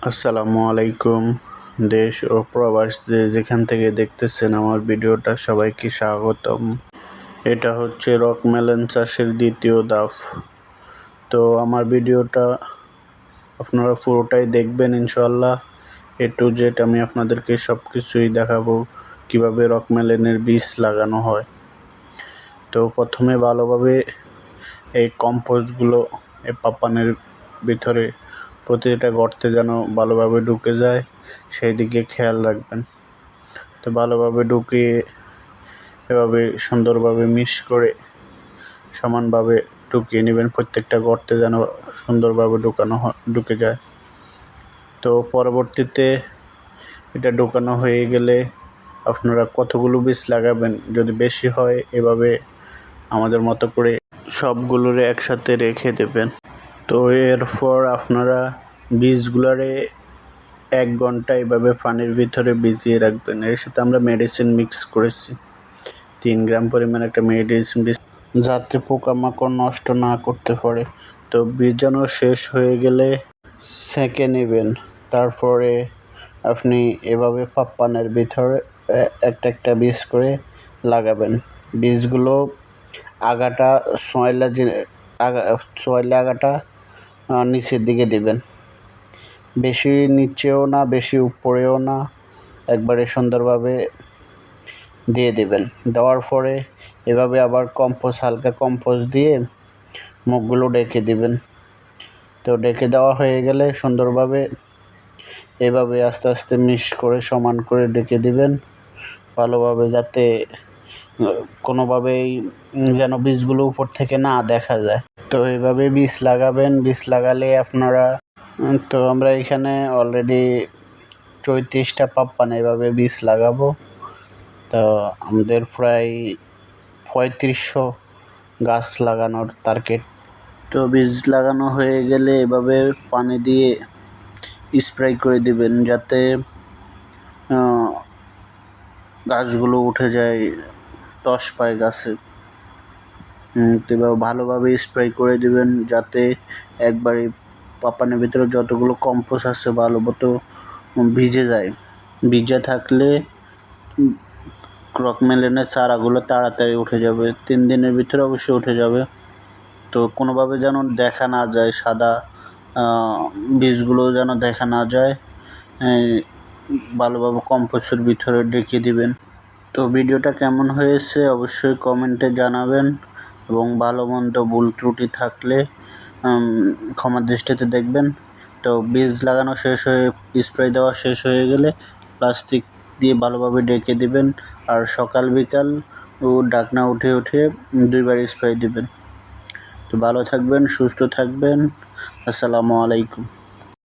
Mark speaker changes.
Speaker 1: আসসালামু আলাইকুম। দেশ ও প্রবাস যেখান থেকে দেখতেছেন আমার ভিডিওটা, সবাইকে স্বাগতম। এটা হচ্ছে রকমেলন চাষের দ্বিতীয় ধাপ। তো আমার ভিডিওটা আপনারা পুরোটাই দেখবেন ইনশাআল্লাহ। A to Z আমি আপনাদেরকে সব কিছুই দেখাবো, কিভাবে রকমেলনের বীজ লাগানো হয়। তো প্রথমে ভালোভাবে এই কম্পোস্টগুলো এই পাপানের ভিতরে প্রতিটা গর্তে যেন ভালোভাবে ঢুকে যায় সেই দিকে খেয়াল রাখবেন। তো ভালোভাবে ঢুকিয়ে এভাবে সুন্দরভাবে মিক্স করে সমানভাবে ঢুকিয়ে নেবেন, প্রত্যেকটা গর্তে যেন সুন্দরভাবে ঢুকে যায়। তো পরবর্তীতে এটা ঢুকানো হয়ে গেলে আপনারা কতগুলো বীজ লাগাবেন, যদি বেশি হয় এভাবে আমাদের মতো করে সবগুলোরে একসাথে রেখে দেবেন। তো এরপর আপনারা বীজগুলারে 1 ঘন্টা এভাবে পানির ভিতরে ভিজিয়ে রাখবেন। এর সাথে আমরা মেডিসিন মিক্স করেছি, 3 গ্রাম পরিমাণ একটা মেডিসিন, যাতে পোকামাকড় নষ্ট না করতে পারে। তো বীজাণু শেষ হয়ে গেলে সেঁকে নেবেন। তারপরে আপনি এভাবে পাপ্পানের ভিতরে একটা বীজ করে লাগাবেন। বীজগুলো আগাটা সোয়াইলে আগাটা নিচের দিকে দিবেন, বেশি নিচেও না বেশি উপরেও না, একবারে সুন্দরভাবে দিয়ে দিবেন। দেওয়ার পরে এভাবে আবার হালকা কম্পোস্ট দিয়ে মুখগুলো ডেকে দিবেন। তো ডেকে দেওয়া হয়ে গেলে সুন্দরভাবে এভাবে আস্তে আস্তে মিক্স করে সমান করে ডেকে দিবেন ভালোভাবে, যাতে কোনোভাবেই যেন বীজগুলো উপর থেকে না দেখা যায়। তো এইভাবে বীজ লাগাবেন। বীজ লাগালে আপনারা, তো আমরা এখানে অলরেডি 34টা পাপ্পান এভাবে বীজ লাগাবো। তো আমাদের প্রায় 3500 গাছ লাগানোর টার্গেট। তো বীজ লাগানো হয়ে গেলে এভাবে পানি দিয়ে স্প্রে করে দিবেন, যাতে গাছগুলো উঠে যায়, টস পায় গাছে। এভাবে ভালোভাবে স্প্রে করে দিবেন, যাতে একবারে পাপানের ভিতরে যতগুলো কম্পোস্ট আছে ভালো মতো ভিজে যায়। ভিজে থাকলে রকমেলনের চারাগুলো তাড়াতাড়ি উঠে যাবে, 3 দিনের ভিতরে অবশ্যই উঠে যাবে। তো কোনোভাবে যেন দেখা না যায়, সাদা বীজগুলো যেন দেখা না যায়, ভালোভাবে কম্পোস্টের ভিতরে ঢেকে দিবেন। তো ভিডিওটা কেমন হয়েছে অবশ্যই কমেন্টে জানাবেন, এবং ভালো মন্দ ভুল ত্রুটি থাকলে ক্ষমার দৃষ্টিতে দেখবেন। তো বীজ লাগানো শেষ হয়ে স্প্রে দেওয়া শেষ হয়ে গেলে প্লাস্টিক দিয়ে ভালোভাবে ঢেকে দিবেন, আর সকাল বিকাল ঢাকনা উঠিয়ে 2 বার স্প্রে দিবেন। তো ভালো থাকবেন, সুস্থ থাকবেন। আসসালামু আলাইকুম।